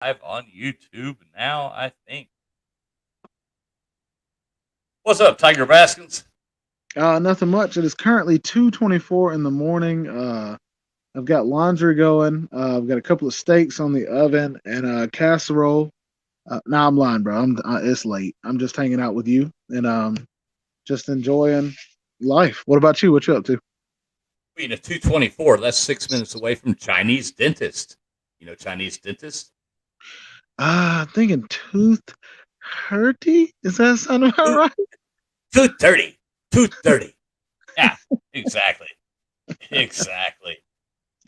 Live on YouTube now, I think. What's up, Tiger Baskins? Nothing much. It is currently 2:24 in the morning. I've got laundry going. I've got a couple of steaks on the oven and a casserole. Nah, I'm lying, bro. It's late. I'm just hanging out with you and just enjoying life. What about you? What you up to? Being a 224, that's 6 minutes away from Chinese dentist. You know Chinese dentist? Thinking tooth hurty. Is that sound about Two, right? 230. 230. Yeah, exactly. Exactly.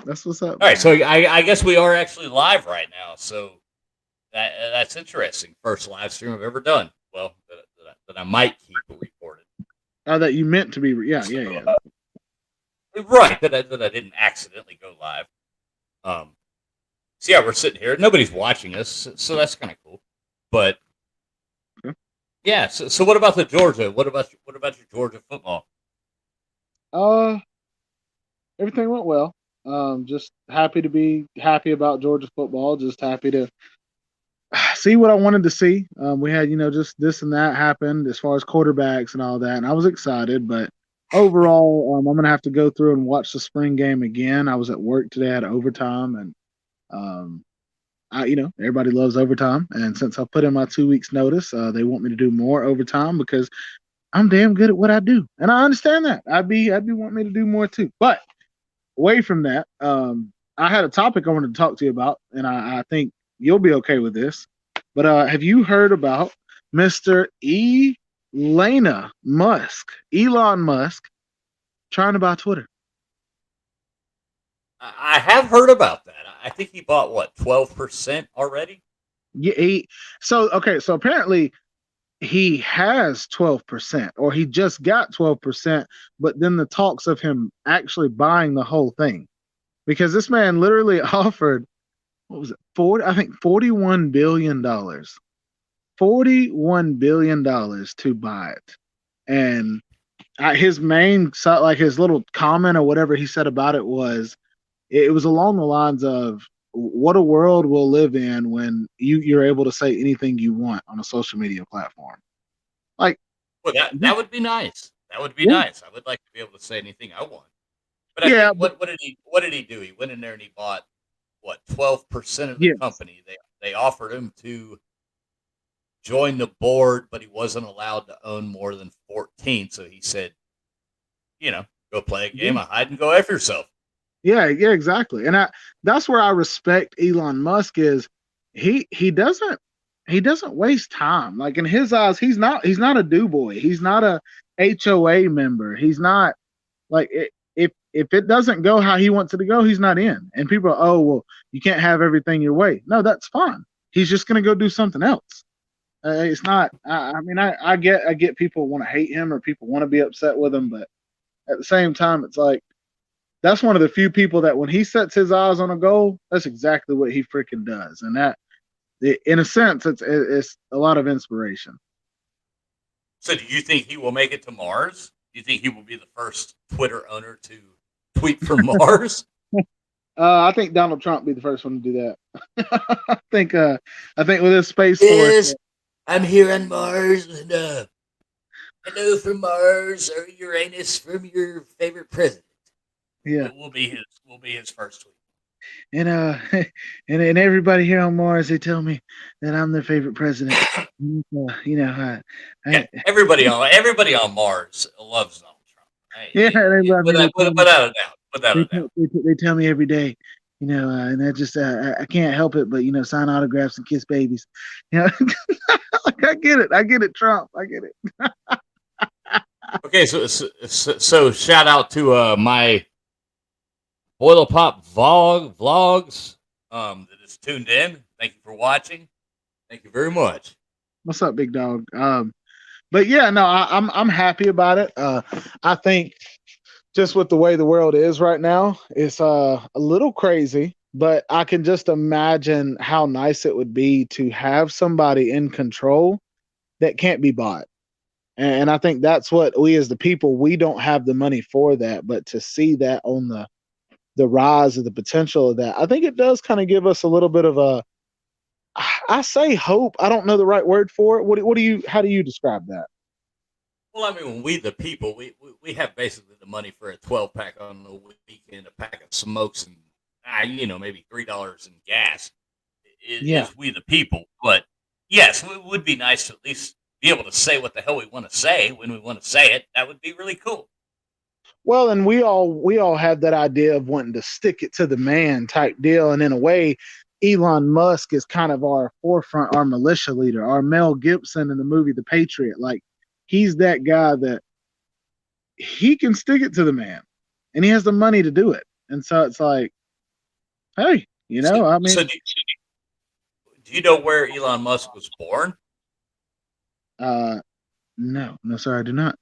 That's what's up, All right, man. so I guess we are actually live right now. So that's interesting. First live stream I've ever done. Well, that I might keep recorded. That you meant to be. Yeah, So, yeah, yeah. right, that I didn't accidentally go live. Um, So yeah, we're sitting here. Nobody's watching us, so that's kind of cool. But Okay. yeah, so what about the Georgia? What about your Georgia football? Uh, Everything went well. Just happy to be happy about Georgia football. Just happy to see what I wanted to see. We had, just this and that happened as far as quarterbacks and all that, and I was excited. But overall, I'm gonna have to go through and watch the spring game again. I was at work today, I had overtime, and um, everybody loves overtime. And since I put in my 2 weeks notice, they want me to do more overtime because I'm damn good at what I do, and I understand that. I'd be wanting me to do more too. But away from that, I had a topic I wanted to talk to you about, and I think you'll be okay with this. But have you heard about Mr. Elon Musk, trying to buy Twitter? I have heard about that. I think he bought what 12% already. Yeah, so apparently he has 12%, or he just got 12%, but then the talks of him actually buying the whole thing, because this man literally offered, what was it, 40, I think $41 billion. $41 billion to buy it. And his main, like his little comment or whatever he said about it was, it was along the lines of, what a world we'll live in when you're able to say anything you want on a social media platform. Like, Well, that would be nice. That would be yeah, nice. I would like to be able to say anything I want. But I yeah, think but what did he do? He went in there and he bought what 12% of the yes, company. They offered him to join the board, but he wasn't allowed to own more than 14. So he said, go play a yeah, game of hide and go after yourself. yeah, exactly. And that's where I respect Elon Musk is, he doesn't waste time. Like, in his eyes, he's not a do boy. He's not a HOA member. He's not like it, if it doesn't go how he wants it to go, he's not in. And people are, oh well, you can't have everything your way. No, that's fine. He's just gonna go do something else. It's not. I get people want to hate him or people want to be upset with him, but at the same time, it's like, that's one of the few people that when he sets his eyes on a goal, that's exactly what he freaking does. And that, in a sense, it's a lot of inspiration. So do you think he will make it to Mars? Do you think he will be the first Twitter owner to tweet from Mars? I think Donald Trump be the first one to do that. I think with his space force, Yes, I'm here on Mars, and hello from Mars or Uranus from your favorite president. yeah. Will be his first tweet. And and everybody here on Mars, they tell me that I'm their favorite president. Yeah, I everybody on Mars loves Donald Trump. Right? yeah, they love me. Without a doubt. Without a doubt. They tell me every day, and I just I can't help it, but sign autographs and kiss babies. You know, like, I get it, Trump, I get it. Okay, so shout out to my Boiler Pop vlogs that is tuned in. Thank you for watching. Thank you very much. What's up, big dog? But yeah, no, I'm happy about it. I think just with the way the world is right now, it's a little crazy, but I can just imagine how nice it would be to have somebody in control that can't be bought. And I think that's what we, as the people, we don't have the money for that, but to see that on the rise of the potential of that, I think it does kind of give us a little bit of I say hope. I don't know the right word for it. What do you? How do you describe that? Well, I mean, when we the people, we have basically the money for a 12 pack on the weekend, a pack of smokes, and maybe $3 in gas. Yeah. Is we the people, but yes, it would be nice to at least be able to say what the hell we want to say when we want to say it. That would be really cool. Well, and we all have that idea of wanting to stick it to the man type deal, and in a way, Elon Musk is kind of our forefront, our militia leader, our Mel Gibson in the movie The Patriot. Like he's that guy that he can stick it to the man, and he has the money to do it. And so it's like, hey, So, I mean, do you know where Elon Musk was born? no, no, sir, I do not.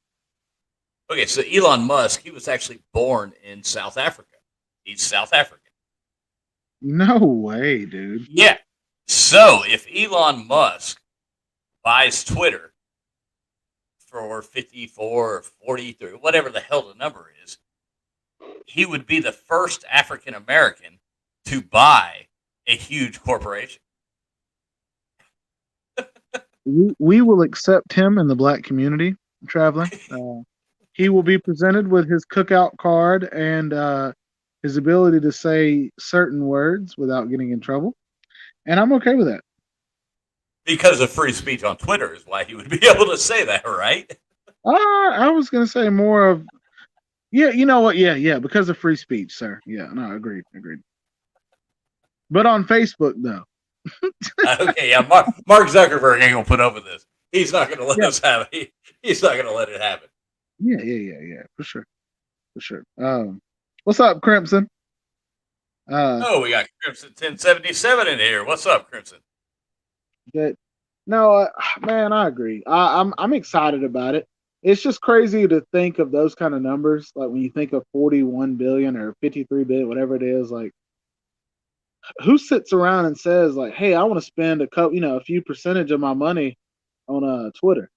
Okay, so Elon Musk, he was actually born in South Africa. He's South African. No way, dude. Yeah. So if Elon Musk buys Twitter for 54 or 43, whatever the hell the number is, he would be the first African American to buy a huge corporation. We will accept him in the black community, traveling. He will be presented with his cookout card and his ability to say certain words without getting in trouble. And I'm okay with that. Because of free speech on Twitter is why he would be able to say that, right? I was going to say more of, yeah, you know what? Yeah, because of free speech, sir. Yeah, no, agreed. But on Facebook, though. Okay, yeah, Mark Zuckerberg ain't going to put up with this. He's not going to let us have it. He's not going to let it happen. Yeah, for sure. What's up, Crimson? We got Crimson 1077 in here. What's up, Crimson? That no, man, I agree. I'm excited about it. It's just crazy to think of those kind of numbers. Like when you think of 41 billion or 53 billion, whatever it is, like who sits around and says like, "Hey, I want to spend a few percentage of my money on Twitter."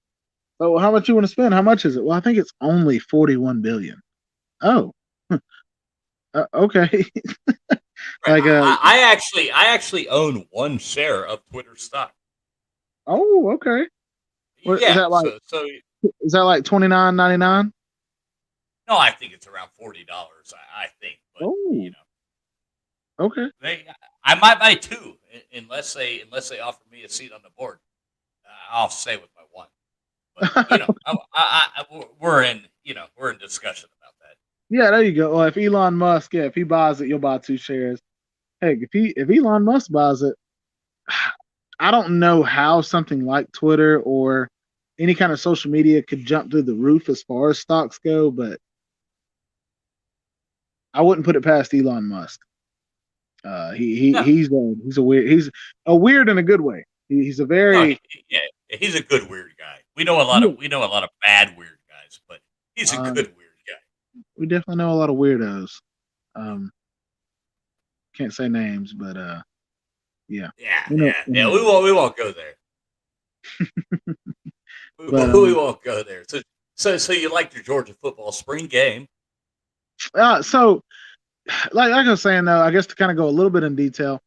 So, how much you want to spend? How much is it? Well, I think it's only 41 billion. Oh, okay. Like, I actually own one share of Twitter stock. Oh, okay. What, yeah. Is that like $29.99? No, I think it's around $40. I think. But, Okay. I might buy two unless they offer me a seat on the board. I'll stay with my one. But we're in discussion about that. Yeah, there you go. Well, if Elon Musk, if he buys it, you'll buy two shares. Hey, if Elon Musk buys it, I don't know how something like Twitter or any kind of social media could jump through the roof as far as stocks go, but I wouldn't put it past Elon Musk. He's a weird in a good way. He's a very he's a good weird guy. We know a lot of bad weird guys, but he's a good weird guy. We definitely know a lot of weirdos. Can't say names, but yeah. We won't go there. We won't go there. So you liked your Georgia football spring game? So like I was saying though, I guess to kind of go a little bit in detail,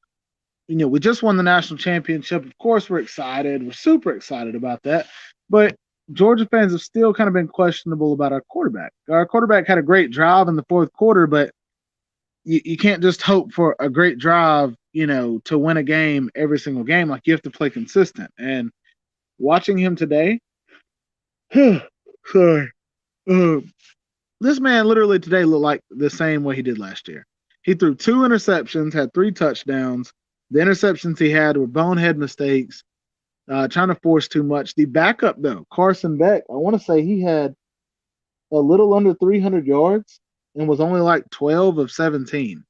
we just won the national championship. Of course, we're excited. We're super excited about that. But Georgia fans have still kind of been questionable about our quarterback. Our quarterback had a great drive in the fourth quarter, but you can't just hope for a great drive, to win a game every single game. Like you have to play consistent. And watching him today, sorry, this man literally today looked like the same way he did last year. He threw 2 interceptions, had 3 touchdowns. The interceptions he had were bonehead mistakes, trying to force too much. The backup, though, Carson Beck, I want to say he had a little under 300 yards and was only like 12 of 17.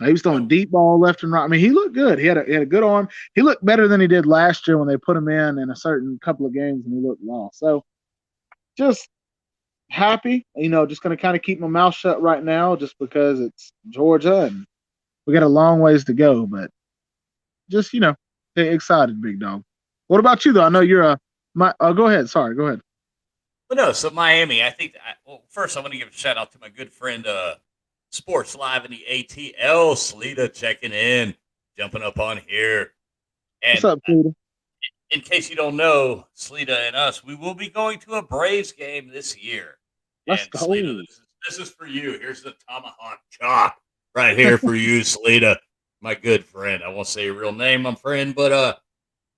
He was throwing deep ball left and right. I mean, he looked good. He had a good arm. He looked better than he did last year when they put him in a certain couple of games and he looked lost. So just happy, just going to kind of keep my mouth shut right now just because it's Georgia and we got a long ways to go, but just, excited, big dog. What about you, though? I know you're go ahead. Sorry, go ahead. Well, no, so Miami, I think, first I want to give a shout out to my good friend, Sports Live in the ATL, Salita checking in, jumping up on here. What's And up, Peter? in case you don't know, Sleeta and us, we will be going to a Braves game this year. Let's And Sleeta, go. this is for you. Here's the tomahawk chop right here for you, Sleeta, my good friend. I won't say your real name, my friend, but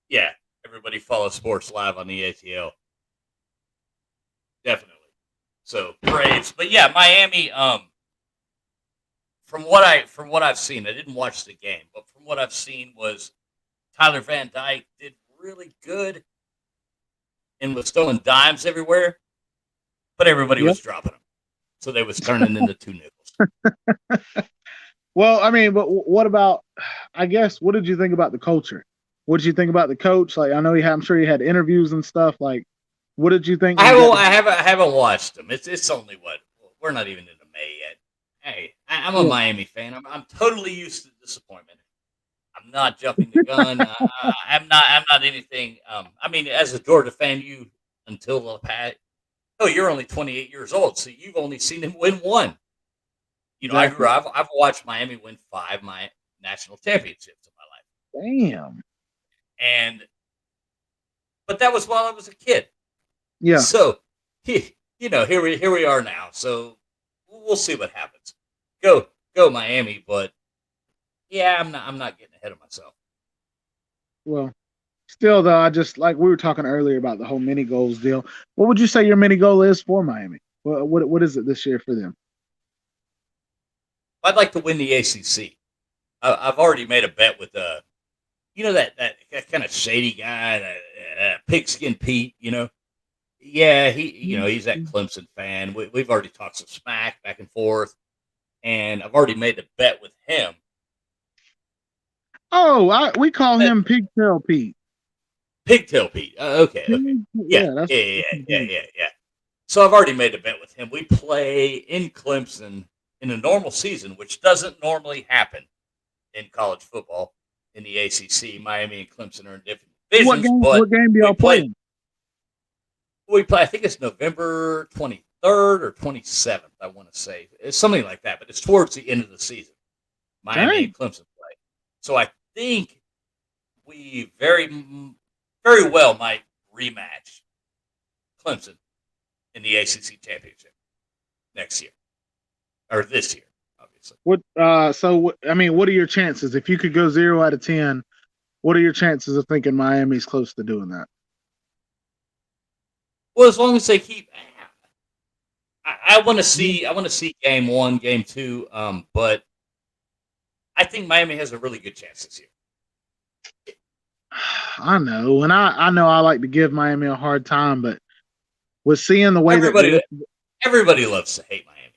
yeah, everybody follow Sports Live on the ATL. Definitely. So Braves, but yeah, Miami. From what I've seen, I didn't watch the game, but from what I've seen was Tyler Van Dyke did really good and was throwing dimes everywhere, but everybody Yep. was dropping them, so they was turning into two nickels. Well, I mean, but what about? I guess what did you think about the culture? What did you think about the coach? Like, I know I'm sure he had interviews and stuff. Like, what did you think I when you haven't got? I haven't watched them. It's only what we're not even into May yet. Hey, I'm a Yeah, Miami fan. I'm totally used to disappointment. I'm not jumping the gun. I'm not anything. I mean, as a Georgia fan, you until the past. Oh, you're only 28 years old, so you've only seen him win one. You know, exactly. I've watched Miami win 5 my national championships in my life, Damn. and but that was while I was a kid. Yeah. So, you know, here we are now. So we'll see what happens. Go Miami, but yeah, I'm not getting ahead of myself. Well, still though, I just like we were talking earlier about the whole mini goals deal. What would you say your mini goal is for Miami? What is it this year for them? I'd like to win the ACC. Have already made a bet with you know that kind of shady guy, that pigskin Pete. You know, yeah, he's that Clemson fan. We've already talked some smack back and forth, and I've already made a bet with him. Oh, we call That him Pigtail Pete. Pigtail Pete. Okay, yeah, Yeah, that's yeah. So I've already made a bet with him. We play in Clemson in a normal season, which doesn't normally happen in college football in the ACC. Miami and Clemson are in different what divisions, game. but What game do we y'all play. play? We play. I think it's November 23rd or 27th. I want to say it's something like that, but it's towards the end of the season. Miami Dang. and Clemson play. So I think we very well might rematch Clemson in the ACC championship next year or this year, obviously. What? I mean, what are your chances if you could go 0 out of 10? What are your chances of thinking Miami's close to doing that? Well, as long as they keep, I want to see. I want to see game one, game two. But I think Miami has a really good chance this year. I know, and I know I like to give Miami a hard time, but with seeing the way that Everybody loves to hate Miami.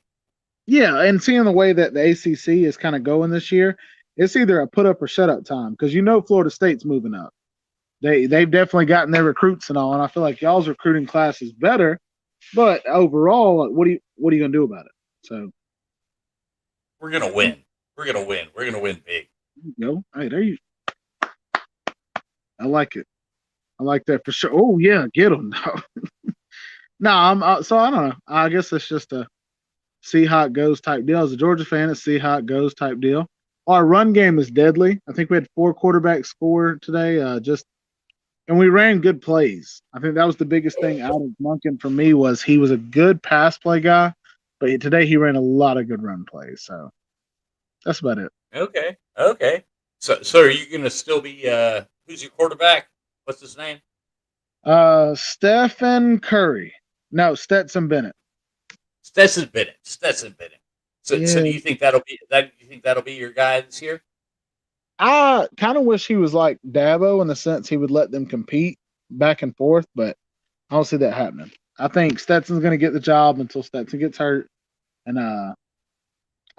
yeah, and seeing the way that the ACC is kind of going this year, it's either a put up or shut up time because Florida State's moving up. They've definitely gotten their recruits and all, and I feel like y'all's recruiting class is better. But overall, what are you gonna do about it? So We're gonna win. We're gonna win. We're gonna win big. hey, there you. I like it. I like that for sure. Oh yeah, get them. No, I'm so I don't know. I guess it's just a see how it goes type deal. As a Georgia fan, it's see how it goes type deal. Our run game is deadly. I think we had 4 quarterbacks score today. And we ran good plays. I think that was the biggest thing out of Monken for me was he was a good pass play guy, but today he ran a lot of good run plays. So that's about it. Okay. So are you gonna still be? Who's your quarterback? What's his name? Stephen Curry. No, Stetson Bennett. Stetson Bennett. Stetson Bennett. So Yeah. do you think that'll be that? You think that'll be your guy this year? I kind of wish he was like Dabo in the sense he would let them compete back and forth, but I don't see that happening. I think Stetson's going to get the job until Stetson gets hurt, and I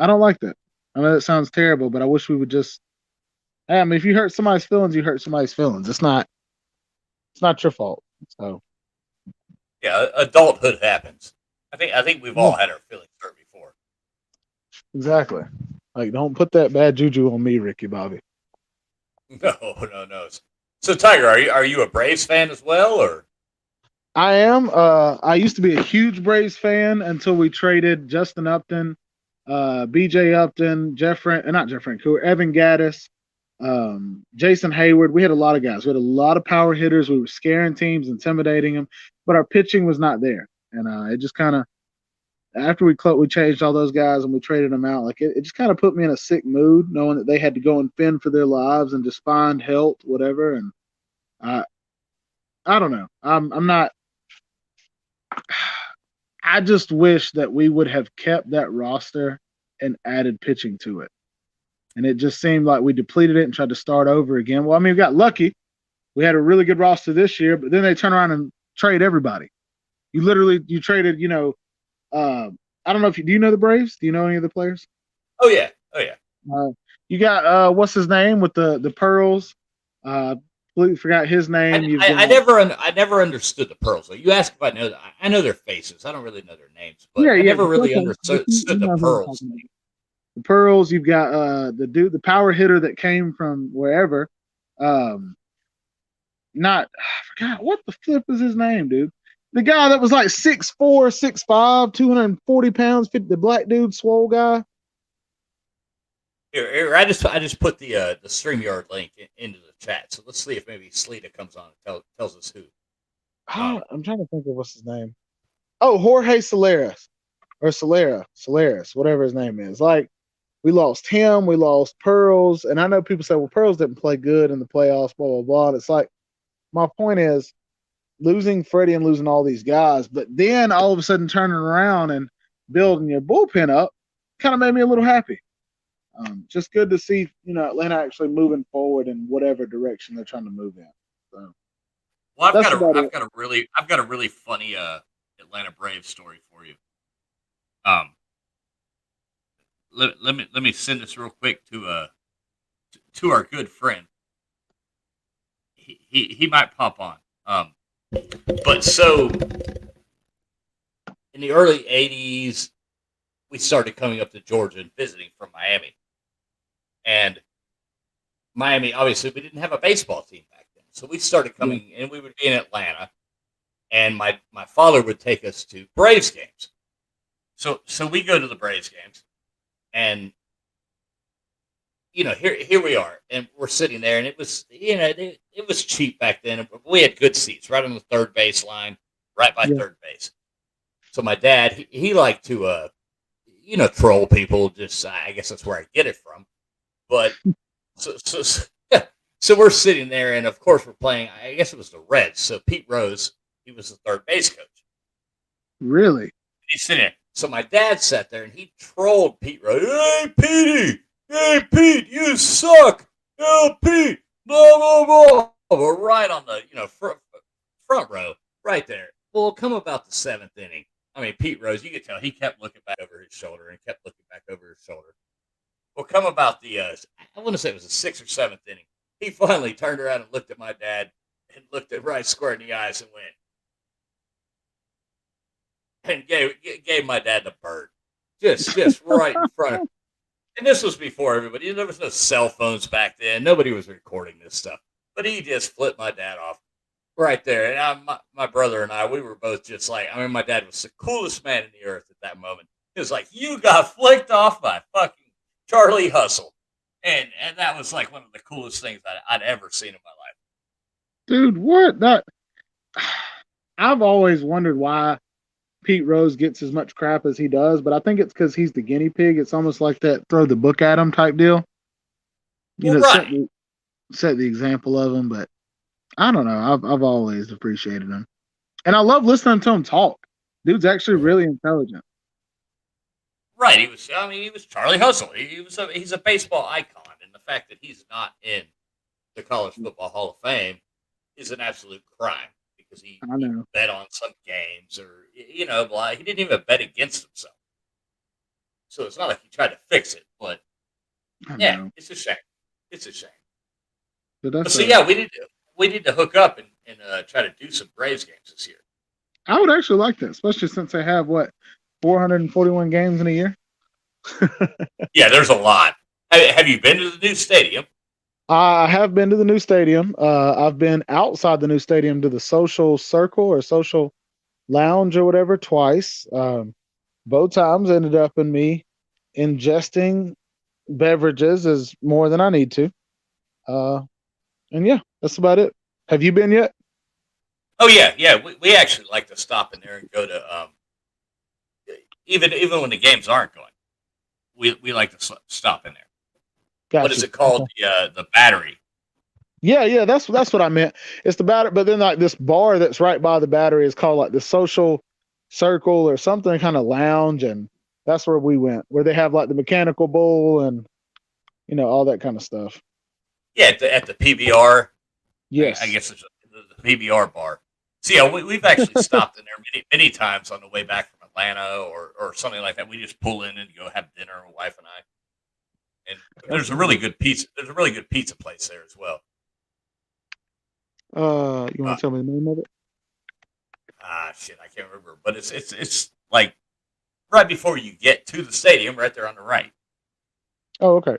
don't like that. I know that sounds terrible, but I wish we would just. Hey, I mean, if you hurt somebody's feelings, you hurt somebody's feelings. It's not your fault. So Yeah, adulthood happens. I think we've all had our feelings hurt before. exactly. Like, don't put that bad juju on me, Ricky Bobby. No. So Tiger, are you a Braves fan as well, or? I am. I used to be a huge Braves fan until we traded Justin Upton, BJ Upton, not Jeff Francoeur, Evan Gaddis, Jason Hayward. We had a lot of guys. We had a lot of power hitters. We were scaring teams, intimidating them, but our pitching was not there. And it just kind of after we changed all those guys and we traded them out, like it just kind of put me in a sick mood, knowing that they had to go and fend for their lives and just find help, whatever. And I I don't know. I'm not. I just wish that we would have kept that roster and added pitching to it. And it just seemed like we depleted it and tried to start over again. Well, I mean, we got lucky. We had a really good roster this year, but then they turn around and trade everybody. You traded, I don't know if do you know the Braves? Do you know any of the players? Oh yeah. You got what's his name with the pearls? Completely forgot his name. I never understood the Pearls. You ask if I know. I know their faces. I don't really know their names, but I never really understood the Pearls. The Pearls. You've got the power hitter that came from wherever. I forgot what the flip is his name, dude. The guy that was like 6'4", 6'5", 240 pounds, the black dude, swole guy. Here, I just put the StreamYard link into the chat. So let's see if maybe Sleeta comes on and tells us who. I'm trying to think of what's his name. Oh, Jorge Solares or Solares, whatever his name is. Like we lost him, we lost Pearls, and I know people say, well, Pearls didn't play good in the playoffs, blah blah blah. And it's like my point is losing Freddie and losing all these guys, but then all of a sudden turning around and building your bullpen up kind of made me a little happy. Just good to see, Atlanta actually moving forward in whatever direction they're trying to move in. So, well, I've got a really funny Atlanta Braves story for you. Let me send this real quick to our good friend. He might pop on. But so in the early '80s, we started coming up to Georgia and visiting from Miami. And Miami, obviously, we didn't have a baseball team back then. So we started coming, and we would be in Atlanta, and my father would take us to Braves games. So we go to the Braves games, and, here we are, and we're sitting there, and it was, it was cheap back then. We had good seats right on the third base line, right by third base. So my dad, he liked to, troll people. Just, I guess that's where I get it from. But so we're sitting there, and of course we're playing. I guess it was the Reds. So Pete Rose, he was the third base coach. Really? He's sitting there. So my dad sat there, and he trolled Pete Rose. Hey, Petey! Hey, Pete, you suck! Oh, Pete! Blah blah blah. We're right on the front row, right there. Well, come about the seventh inning. I mean, Pete Rose, you could tell he kept looking back over his shoulder and kept looking back over his shoulder. Well, come about the, I want to say it was the sixth or seventh inning. He finally turned around and looked at my dad and looked at right square in the eyes and went, and gave my dad the bird. Just right in front of him. And this was before everybody. There was no cell phones back then. Nobody was recording this stuff. But he just flipped my dad off right there. And my brother and I, we were both just like, I mean, my dad was the coolest man in the earth at that moment. He was like, you got flicked off by fucking Charlie Hustle. And that was like one of the coolest things I'd ever seen in my life. Dude, what? I've always wondered why Pete Rose gets as much crap as he does, but I think it's because he's the guinea pig. It's almost like that throw the book at him type deal. Right. Set the example of him, but I don't know. I've always appreciated him. And I love listening to him talk. Dude's actually really intelligent. Right. He was Charlie Hustle. He's a baseball icon. And the fact that he's not in the College Football Hall of Fame is an absolute crime because he bet on some games or, he didn't even bet against himself. So it's not like he tried to fix it, but yeah, it's a shame. It's a shame. But so, we need to hook up and try to do some Braves games this year. I would actually like that, especially since they have 441 games in a year. Yeah, there's a lot. Have you been to the new stadium? I have been to the new stadium. I've been outside the new stadium to the social circle or social lounge or whatever twice. Both times ended up in me ingesting beverages is more than I need to. And yeah, that's about it. Have you been yet? Oh yeah. We actually like to stop in there and go to even when the games aren't going. We like to stop in there. What is Gotcha. it called? The Battery. Yeah, that's what I meant. It's the battery, but then like this bar that's right by the battery is called like the Social Circle or something kind of lounge, and that's where we went, where they have like the mechanical bull and all that kind of stuff. Yeah, at the PBR. I Yes. guess it's the PBR bar. So yeah, we've actually stopped in there many times on the way back from Atlanta or something like that. We just pull in and go have dinner, my wife and I. And there's a really good pizza. There's a really good pizza place there as well. You Uh, want to tell me the name of it? shit, I can't remember, but it's like right before you get to the stadium, right there on the right. Oh, okay.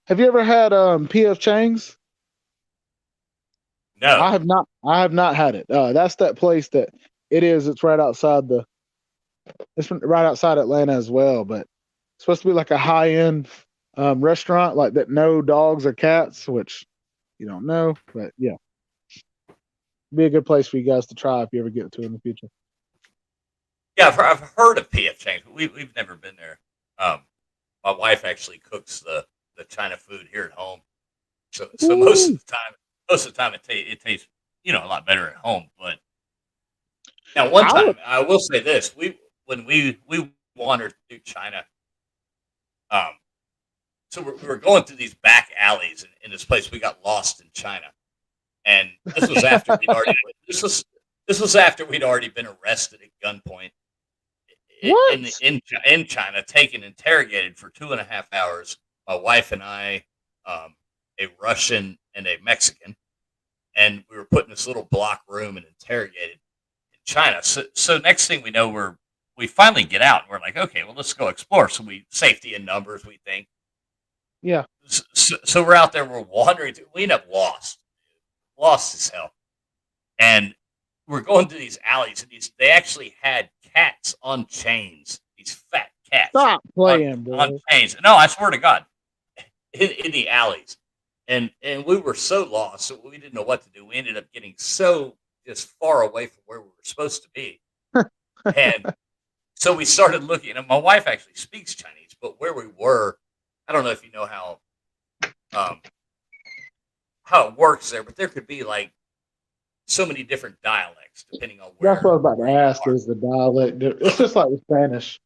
Have you ever had PF Chang's? No, I have not. I have not had it. That's that place that it is. It's right outside the. It's right outside Atlanta as well, but it's supposed to be like a high end restaurant, like that. No dogs or cats, which you don't know, but yeah, be a good place for you guys to try if you ever get to it in the future. yeah, I've heard of PF Chang's, but we've never been there. My wife actually cooks the China food here at home, so Ooh, most of the time it tastes a lot better at home. But now one I would. time I will say this: when we wandered through China, um, so we were going through these back alleys in this place. We got lost in China, and this was after we'd already this was after we'd already been arrested at gunpoint What? in China, taken interrogated for 2.5 hours. My wife and I, a Russian and a Mexican, and we were put in this little block room and interrogated in China. So next thing we know, we finally get out and we're like, okay, well let's go explore. So we safety in numbers, we think. Yeah. So we're out there, we're wandering. We end up lost as hell, and we're going through these alleys, and they actually had cats on chains. These fat cats Stop on playing, bro. chains. No, I swear to God, in the alleys, and we were so lost, so we didn't know what to do. We ended up getting so just far away from where we were supposed to be, and so we started looking. And my wife actually speaks Chinese, but where we were, I don't know if you know um, how it works there, but there could be like so many different dialects depending on That's what I was about where to you ask. are. Is the dialect? It's just like the Spanish.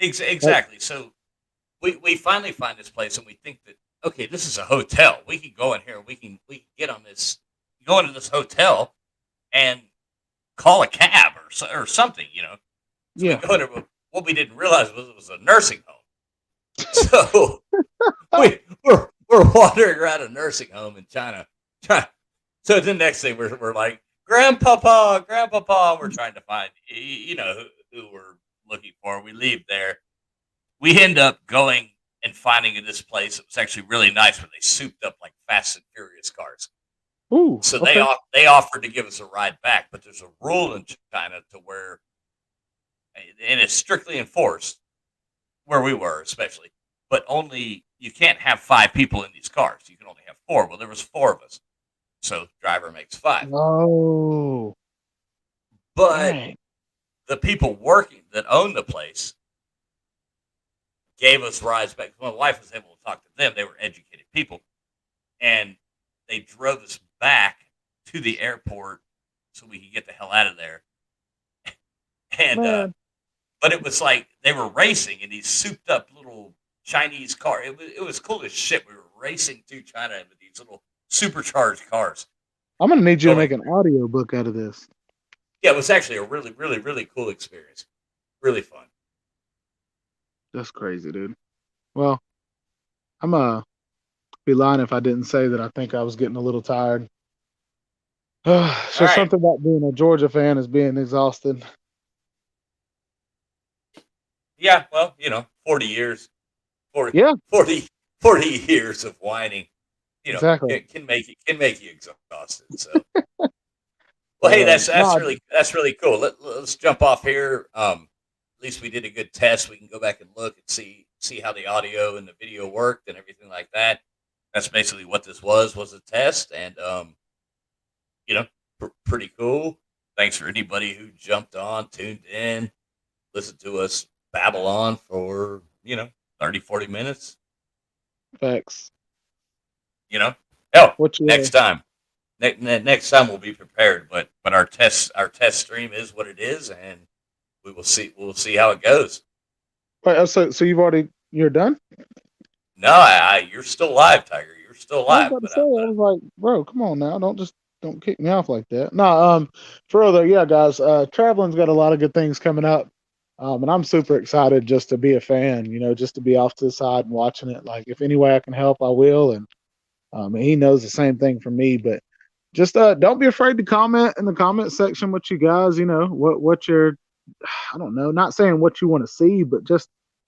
Like, Exactly. So we finally find this place and we think that okay, this is a hotel. We can go in here. We can get on this, go into this hotel and call a cab or something. So we yeah. go into what we didn't realize was it was a nursing home. So we're wandering around a nursing home in China. So the next thing we're like, Grandpapa, Grandpapa. We're trying to find who we're looking for. We leave there. We end up going and finding in this place. It was actually really nice where they souped up like Fast and Furious cars. Ooh. So Okay. they offered to give us a ride back, but there's a rule in China to where, and it's strictly enforced where we were, especially, but only you can't have five people in these cars. You can only have four. Well, there was four of us, so driver makes five. Oh. But Dang. the people working that own the place gave us rides back. My wife was able to talk to them. They were educated people, and they drove us back to the airport so we could get the hell out of there. And Man. but it was like they were racing in these souped up little Chinese cars. It was cool as shit. We were racing through China with these little supercharged cars. I'm gonna need you to Going, make an audio book out of this. yeah, it was actually a really, really, really cool experience. Really fun. That's crazy, dude. Well, I'm be lying if I didn't say that I think I was getting a little tired. It's All just right. something about being a Georgia fan is being exhausted. Yeah, well, 40 years, 40, Yeah, 40, 40 years of whining, exactly. can make you exhausted. So, well, But hey, that's no, really cool. Let's jump off here. At least we did a good test. We can go back and look and see how the audio and the video worked and everything like that. that's basically what this was a test, and you know, pretty cool. Thanks for anybody who jumped on, tuned in, listened to us babble on for 30, 40 minutes. Facts. Hell, What you next time. Next time we'll be prepared, but our test stream is what it is, and we'll see how it goes. Wait, so you're done? No, you're still live, Tiger. You're still I was live. about to say, I was like, bro, come on now, don't kick me off like that. No, for other, yeah, guys, traveling's got a lot of good things coming up, and I'm super excited just to be a fan. Just to be off to the side and watching it. Like, if any way I can help, I will, and he knows the same thing from me. But just don't be afraid to comment in the comment section what you guys, what your, I don't know, not saying what you want to see, but just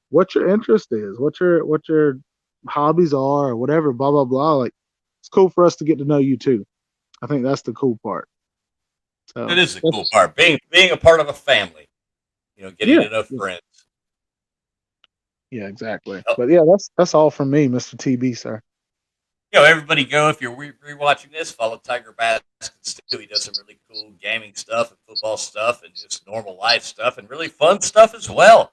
what your interest is, what your hobbies are, or whatever, blah blah blah. Like, it's cool for us to get to know you too. I think that's the cool part. So it is the cool part, being a part of a family. Getting to know friends. Yeah, exactly. But yeah, that's all from me, Mr. TB, sir. Everybody go, if you're rewatching this, follow Tiger Baskets too. He does some really cool gaming stuff and football stuff and just normal life stuff and really fun stuff as well.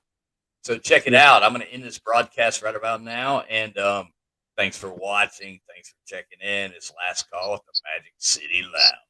So check it out. I'm going to end this broadcast right about now. And thanks for watching. Thanks for checking in. It's Last Call at the Magic City Lounge.